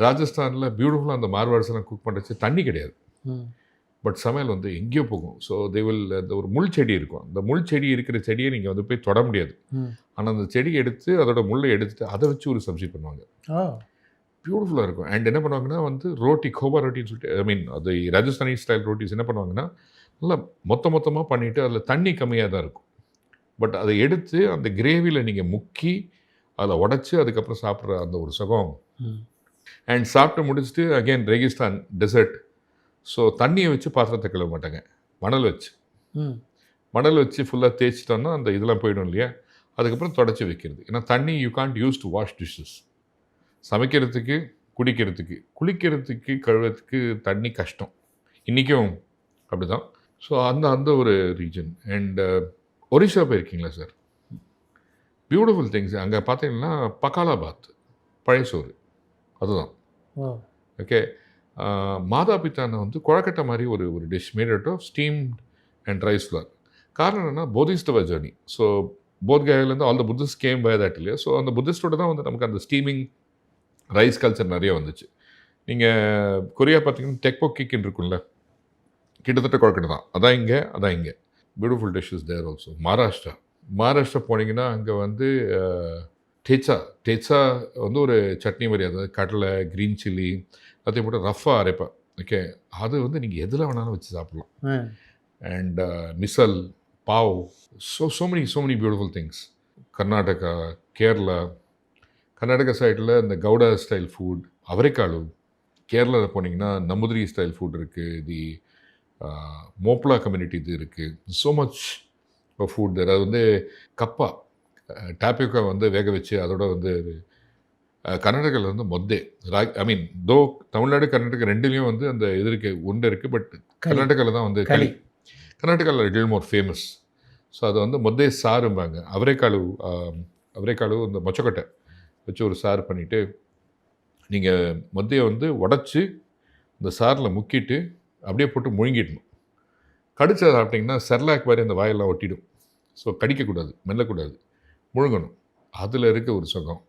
ராஜஸ்தானில் பியூட்டிஃபுல்லாக அந்த மார்வாட்ஸ்லாம் குக் பண்ணுறச்சு தண்ணி கிடையாது. பட் சமையல் வந்து எங்கேயோ போகும். ஸோ தே வில் அந்த ஒரு முள் செடி இருக்கும். அந்த முள் செடி இருக்கிற செடியை நீங்கள் வந்து போய் தொட முடியாது. ஆனால் அந்த செடி எடுத்து அதோட முள்ளை எடுத்துட்டு அதை வச்சு ஒரு சப்ஜி பண்ணுவாங்க. பியூட்டிஃபுல்லாக இருக்கும். அண்ட் என்ன பண்ணுவாங்கன்னா வந்து ரோட்டி, கோபா ரொட்டின்னு சொல்லிட்டு, ஐ மீன் அது ராஜஸ்தானி ஸ்டைல் ரோட்டிஸ் என்ன பண்ணுவாங்கன்னா, நல்லா மொத்தமாக பண்ணிவிட்டு அதில் தண்ணி கம்மியாக தான் இருக்கும். பட் அதை எடுத்து அந்த கிரேவியில் நீங்கள் முக்கி அதில் உடச்சி அதுக்கப்புறம் சாப்பிட்ற அந்த ஒரு சுகம். அண்ட் சாப்பிட்டு முடிச்சுட்டு அகெயின் ரெகிஸ்தான் டெசர்ட். ஸோ தண்ணியை வச்சு பாத்திரத்தை கழுவ மாட்டாங்க, மணல் வச்சு ஃபுல்லாக தேய்ச்சிட்டோன்னா அந்த இதெல்லாம் போயிடும் இல்லையா, அதுக்கப்புறம் தொடச்சி வைக்கிறது. ஏன்னா தண்ணி you can't use to wash dishes. சமைக்கிறதுக்கு, குடிக்கிறதுக்கு, குளிக்கிறதுக்கு, கழுவுறதுக்கு தண்ணி கஷ்டம். இன்றைக்கும் அப்படி தான். ஸோ அந்த ஒரு ரீஜன். அண்ட் ஒரிஷா போயிருக்கீங்களா சார்? Beautiful things. அங்கே பார்த்தீங்கன்னா பக்காலா பாத், பழைய சோறு, அதுதான். ஓகே. மாதா பித்தானை வந்து குழக்கட்டை மாதிரி ஒரு dish made out of steamed and rice flour. காரணம் என்னென்னா போதிஸ்டவ ஜர்னி. ஸோ போத்கயாவிலேருந்து all the Buddhist came by that இல்லையா. ஸோ அந்த புத்திஸ்டோட தான் வந்து நமக்கு அந்த ஸ்டீமிங் ரைஸ் கல்ச்சர் நிறைய வந்துச்சு. நீங்கள் கொரியா பார்த்தீங்கன்னா டெக்போக்கின்னு இருக்குல்ல, கிட்டத்தட்ட குழக்கட்டை தான். அதான் இங்கே பியூட்டிஃபுல் டிஷ்ஷஸ் தேர் ஆல்சோ. மகாராஷ்டிரா போனீங்கன்னா அங்கே வந்து டேச்சா வந்து ஒரு சட்னி மாதிரி, அதாவது கடலை, க்ரீன் சில்லி அதே போட்டு ரஃப்பாக அரைப்பேன். ஓகே, அது வந்து நீங்கள் எதில் வேணாலும் வச்சு சாப்பிட்லாம். And misal, pav, so many beautiful things. Karnataka, Kerala. Karnataka சைடில் இந்த கவுடா ஸ்டைல் ஃபுட், அவரைக்காಳು. கேரளாவில் போனீங்கன்னா நம்புதிரி ஸ்டைல் ஃபுட் இருக்குது. தி மோப்லா கம்யூனிட்டி இது இருக்குது. So much food. அதாவது வந்து கப்பா, டாப்பியோக்கா வந்து வேக வச்சு அதோட வந்து கர்நாடகாவில் வந்து மொத்தே ஐ மீன் தோ தமிழ்நாடு கர்நாடகா ரெண்டுலேயும் வந்து அந்த இது இருக்குது, உண்டை இருக்குது. பட் கர்நாடகாவில் தான் வந்து கர்நாடகாவில் லிட்டில் மோர் ஃபேமஸ். ஸோ அதை வந்து மொத்தே சாரும்பாங்க. அவரைக்காಳು இந்த மொச்சக்கொட்டை வச்சு ஒரு சாறு பண்ணிவிட்டு நீங்கள் மொத்தையை வந்து உடச்சி இந்த சாரில் முக்கிட்டு அப்படியே போட்டு முழுங்கிடணும். கடிச்சா சாப்பிட்டிங்கன்னா செர்லாக் மாதிரி அந்த வாயெல்லாம் ஒட்டிடும். ஸோ கடிக்கக்கூடாது, மெல்லக்கூடாது, முழுங்கணும். அதில் இருக்க ஒரு சுகம்.